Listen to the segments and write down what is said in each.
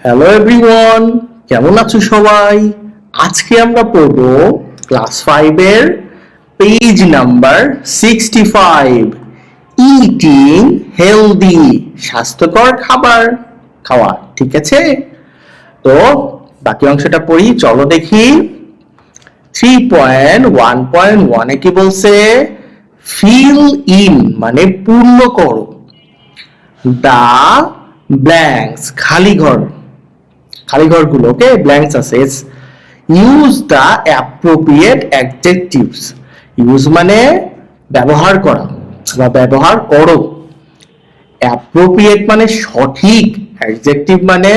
Hello everyone, কেমন আছো সবাই? আজকে আমরা পড়ব ক্লাস 5 এর পেজ নাম্বার 65, ইটিং হেলদি, স্বাস্থ্যকর খাবার খাওয়া। ঠিক আছে, তো বাকি অংশটা পড়ি, চলো দেখি। 3.1.1 এ কি বলছে? ফিল ইন মানে পূর্ণ করো, দা ব্ল্যাঙ্কস খালি ঘরগুলো, ওকে? ব্ল্যাঙ্কস আছে। ইউজ দা অ্যাপ্রোপ্রিয়েট অ্যাডজেক্টিভস। ইউজ মানে ব্যবহার করা বা ব্যবহার করো। অ্যাপ্রোপ্রিয়েট মানে সঠিক, অ্যাডজেক্টিভ মানে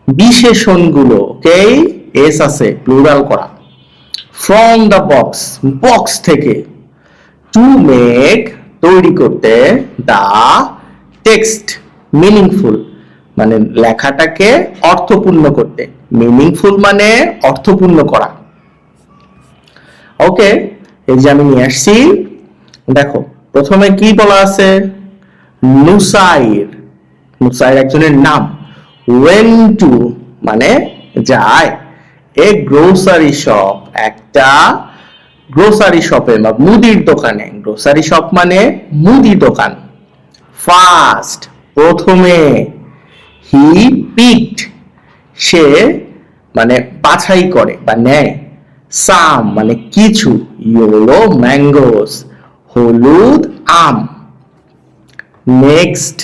বিশেষণগুলো, ওকে? এস আছে, প্লুরাল করা। ফ্রম দ্য বক্স থেকে। টু মেক তৈরি করতে, দা টেক্সট মিনিংফুল মানে লেখাটাকে অর্থপূর্ণ করতে, মিনিংফুল মানে অর্থপূর্ণ করা। ওকে, এই যে আমি নিয়ে আসছি, দেখো প্রথমে কি বলা আছে? নুসাইর, নুসাইর একজনের নাম। ওয়েন টু মানে যায়। এ গ্রোসারি শপ একটা গ্রোসারি শপে বা মুদির দোকানে। গ্রোসারি শপ মানে মুদি দোকান। ফার্স্ট প্রথমে। হি পিকড সে মানে বাছাই করে বা নেয়। সাম মানে কিছু। ইয়েলো ম্যাঙ্গোস হলুদ আম। নেক্সট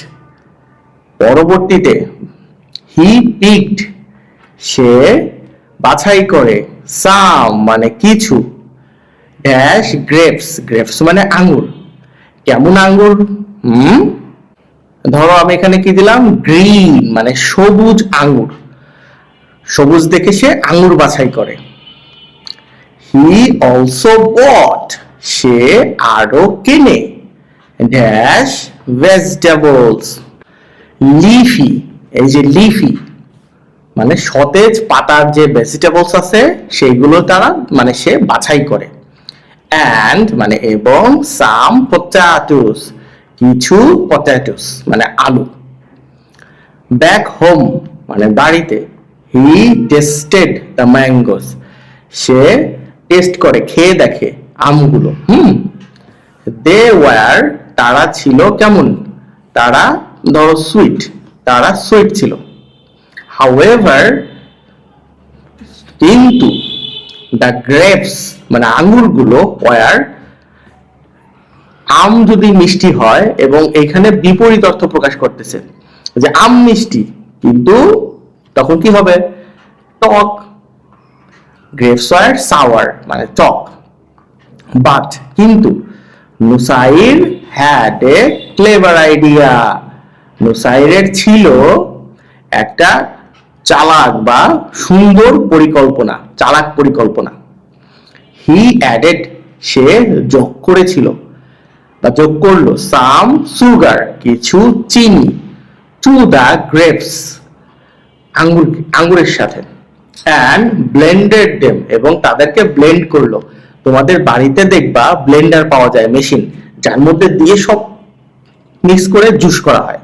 পরবর্তীতে। হি পিকড সে বাছাই করে। সাম মানে কিছু। ড্যাশ গ্রেপস মানে আঙ্গুর। কেমন আঙ্গুর? ধরো আমি এখানে কি দিলাম? গ্রিন মানে সবুজ আঙ্গুর। সবুজ দেখে সে আঙ্গুর বাছাই করে। হি অলসো বট সে আরো কেনে। Dash vegetables leafy. এই যে লিফি মানে সতেজ পাতার যে ভেজিটেবলস আছে সেইগুলো তারা মানে সে বাছাই করে। অ্যান্ড মানে এবং সাম পটাটোস কিছু পটাটোস মানে আলু। ব্যাক হোম মানে বাড়িতে। হি টেস্টেড দ্য ম্যাঙ্গোস সে টেস্ট করে, খেয়ে দেখে আমগুলো। দে ওয়ার তারা ছিল কেমন? তারা ধরো সুইট, তারা সুইট ছিল। হাউএভার কিন্তু। দ্য গ্রেপস মানে আঙ্গুরগুলো। ওয়ার আম যদি মিষ্টি হয় এবং এখানে বিপরীত অর্থ প্রকাশ করতেছে যে আম মিষ্টি কিন্তু তখন কি হবে? টক। গ্রেপস ওয়ার সাওয়ার মানে টক। বাট কিন্তু। Nusair had a clever idea নুসাইরের ছিল একটা চালাক বা সুন্দর পরিকল্পনা, চালাক পরিকল্পনা। হি অ্যাডেড সে যোগ করেছিল বা যোগ করলো। সাম সুগার কিছু চিনি। টু দা গ্রেপস আঙ্গুরের সাথে। অ্যান্ড ব্লেন্ডেড দেম এবং তাদেরকে ব্লেন্ড করলো। তোমাদের বাড়িতে দেখবা ব্লেন্ডার পাওয়া যায়, মেশিন, যার মধ্যে দিয়ে সব মিক্স করে জুস করা হয়।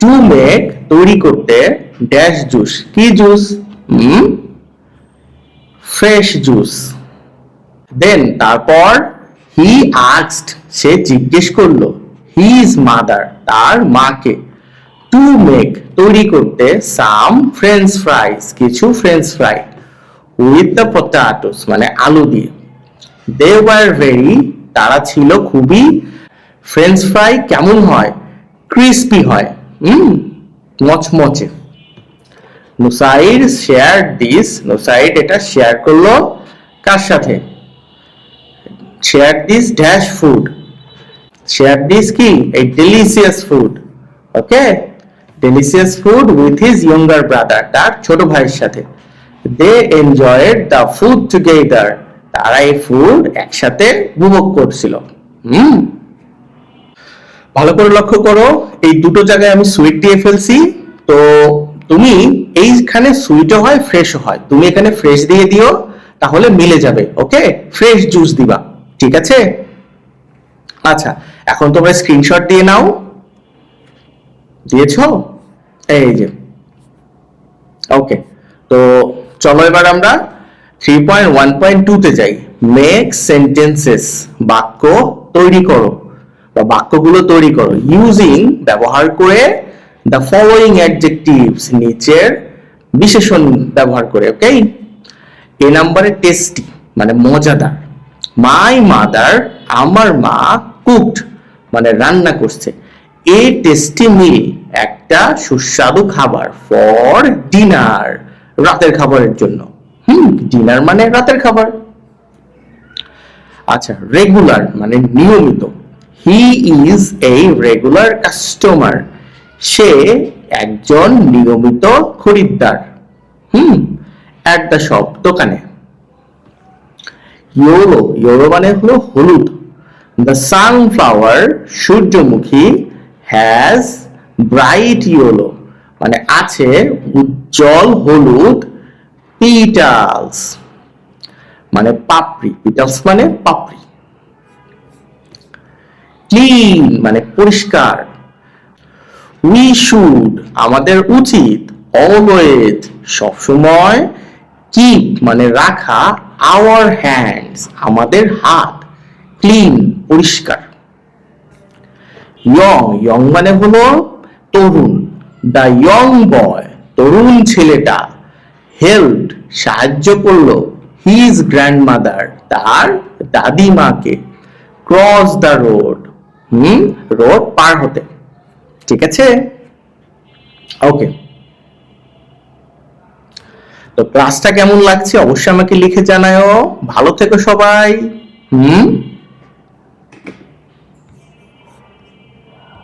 টু মেক তৈরি করতে। ড্যাশ জুস কি জুস? Fresh juice. দেন তারপর। হি আস্কড সে জিজ্ঞেস করলো। হিজ মাদার তার মাকে। টু মেক তৈরি করতে। সাম ফ্রেঞ্চ ফ্রাইস কিছু French fry. With the potatoes মানে আলু দিয়ে। দে ওয়ার ভেরি তারা ছিল খুবই। ফ্রেঞ্চ ফ্রাই কেমন হয়? ক্রিস্পি হয়, মচমচে। নুসাইর শেয়ার দিস নুসাইর এটা শেয়ার করলো কার সাথে? Share this dash food. Share this কি? এই delicious food. Okay, delicious food with his younger brother তার ছোট ভাইয়ের সাথে। দে এনজয়েড দ্য ফুড টুগেদার তারা এই ফুড একসাথে উপভোগ করছিল। ভালো করে লক্ষ্য করো, এই দুটো জায়গায় আমি সুইট দিয়ে ফেলছি। তো তুমি এইখানে সুইটও হয় ফ্রেশও হয়, তুমি এখানে ফ্রেশ দিয়ে দিও তাহলে মিলে যাবে। ওকে, ফ্রেশ জুস দিবা। ঠিক আছে? আচ্ছা, এখন তোমরা স্ক্রিনশট দিয়ে নাও। দিয়েছো? এই যে ওকে। তো চলো এবার আমরা 3.1.2 তে যাই। মেক সেন্টেন্সেস, বাক্য তৈরি করো বা বাক্যগুলো তৈরি করো ইউজিং, ব্যবহার করে দ্য ফলোইং অ্যাডজেক্টিভস, নিচের বিশেষণ ব্যবহার করে। ওকে, এ নাম্বারে টেস্টি মানে মজাদার। মাই মাদার, আমার মা, কুকড মানে রান্না করছে। এ টেস্টি মিল, একটা সুস্বাদু খাবার। ফর ডিনার, রাতের খাবারের জন্য। ডিনার মানে রাতের খাবার। আচ্ছা, রেগুলার মানে নিয়মিত। He is a regular customer, সে একজন নিয়মিত খরিদ্দার। এট দ্য শপ, দোকানে। ইয়োলো, ইয়োলো মানে হলো হলুদ। দ্য সানফ্লাওয়ার, সূর্যমুখী, হ্যাজ ব্রাইট ইয়েলো মানে আছে উজ্জ্বল হলুদ পিটালস মানে পাপড়ি। পিটালস মানে পাপড়ি। ক্লিন মানে পরিষ্কার। উই শুড আমাদের উচিত। অলওয়েজ সবসময়। কিপ মানে রাখা। আওয়ার হ্যান্ডস আমাদের হাত ক্লিন পরিষ্কার। ইয়ং, ইয়ং মানে হলো তরুণ। দ্য ইয়ং বয় তরুণ ছেলেটা। হেল্পড সাহায্য করলো। হিজ গ্র্যান্ডমাদার তার দাদিমাকে। ক্রস দ্য রোড, রোড পার হতে। ঠিক আছে, ওকে। তো ক্লাসটা কেমন লাগছে অবশ্যই আমাকে লিখে জানাও। ভালো থেকো সবাই।